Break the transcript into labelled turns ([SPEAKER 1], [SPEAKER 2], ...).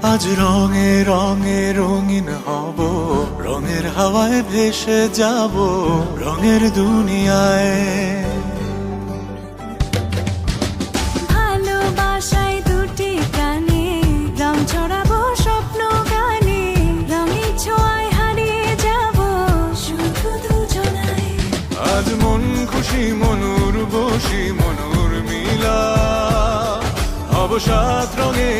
[SPEAKER 1] আজ রঙে রঙে রঙিন হব, রঙের হাওয়ায় ভেসে যাব রঙের দুনিয়ায়।
[SPEAKER 2] ভালোবাসায় দুটি প্রাণে রং ছড়াবো স্বপ্ন গানে, রঙের ছোঁয়ায় হারিয়ে যাব শুধু দুজনায়।
[SPEAKER 1] আজ মন খুশি মনুর বসি মনুর মিলা, হব সাত রঙে